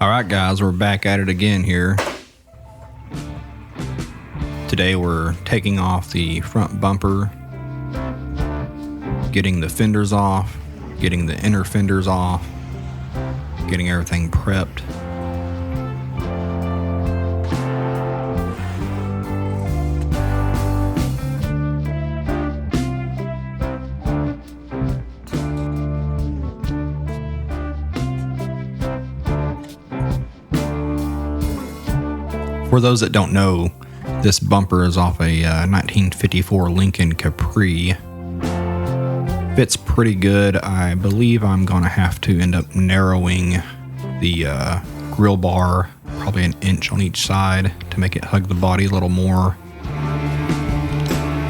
Alright guys, we're back at it again here. Today we're taking off the front bumper, getting the fenders off, getting the inner fenders off, getting everything prepped. For those that don't know, this bumper is off a 1954 Lincoln Capri. Fits pretty good. I believe I'm going to have to end up narrowing the grill bar probably an inch on each side to make it hug the body a little more.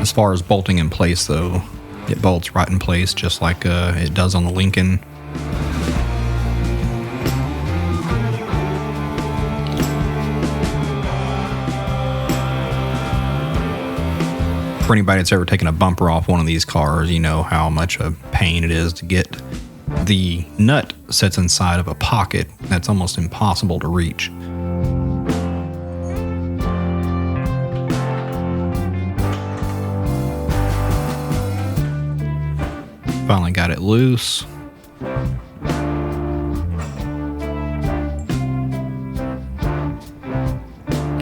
As far as bolting in place though, it bolts right in place just like it does on the Lincoln. For anybody that's ever taken a bumper off one of these cars, you know how much a pain it is to get. The nut sits inside of a pocket that's almost impossible to reach. Finally got it loose.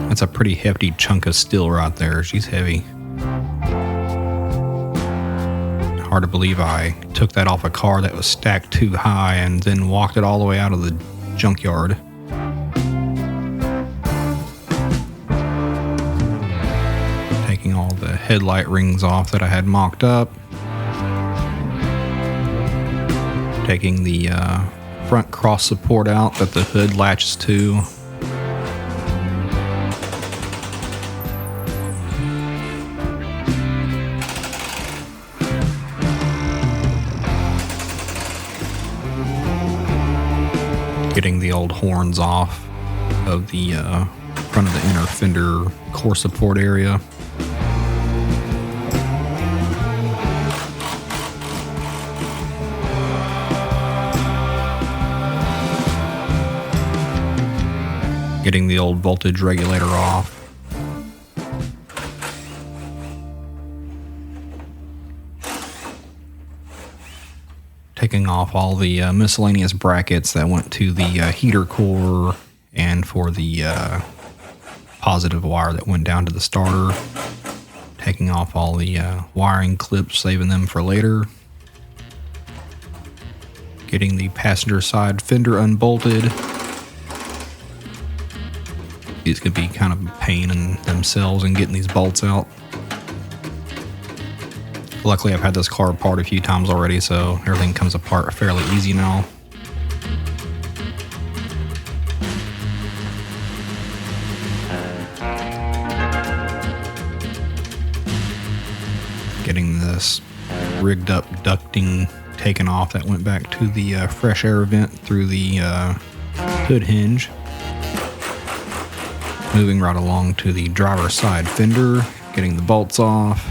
That's a pretty hefty chunk of steel right there. She's heavy. Hard to believe I took that off a car that was stacked too high and then walked it all the way out of the junkyard. Taking all the headlight rings off that I had mocked up. Taking the front cross support out that the hood latches to. Getting the old horns off of the front of the inner fender core support area. Getting the old voltage regulator off. Taking off all the miscellaneous brackets that went to the heater core and for the positive wire that went down to the starter. Taking off all the wiring clips, saving them for later. Getting the passenger side fender unbolted. These could be kind of a pain in themselves in getting these bolts out. Luckily, I've had this car apart a few times already, so everything comes apart fairly easy now. Getting this rigged up ducting taken off that went back to the fresh air vent through the hood hinge. Moving right along to the driver's side fender, getting the bolts off.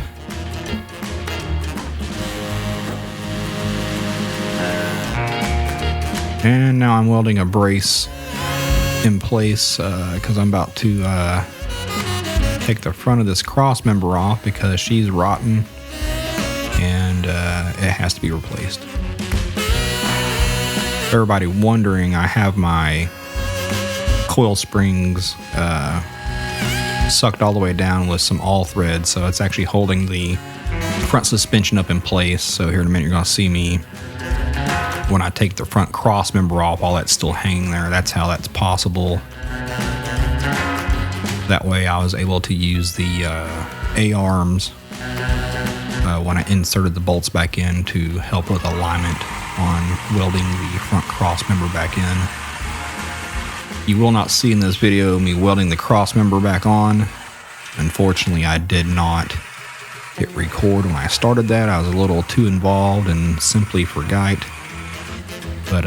And now I'm welding a brace in place because I'm about to take the front of this crossmember off because she's rotten and it has to be replaced. For everybody wondering, I have my coil springs sucked all the way down with some all thread, so it's actually holding the front suspension up in place. So here in a minute you're going to see me when I take the front cross member off, all that's still hanging there. That's how that's possible. That way I was able to use the A-arms when I inserted the bolts back in to help with alignment on welding the front cross member back in. You will not see in this video me welding the cross member back on. Unfortunately, I did not hit record when I started that. I was a little too involved and simply forgot. But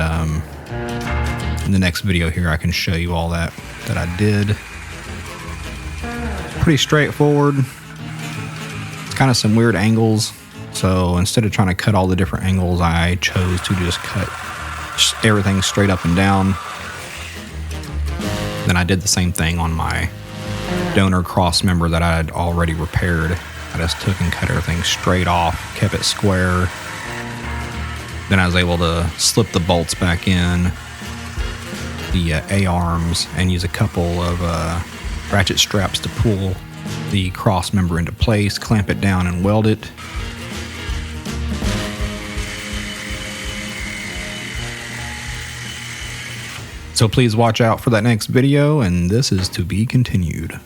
in the next video here, I can show you all that I did. Pretty straightforward. It's kind of some weird angles. So instead of trying to cut all the different angles, I chose to just cut everything straight up and down. Then I did the same thing on my donor cross member that I had already repaired. I just took and cut everything straight off, kept it square. Then I was able to slip the bolts back in, the A-arms, and use a couple of ratchet straps to pull the cross member into place, clamp it down and weld it. So please watch out for that next video, and this is to be continued.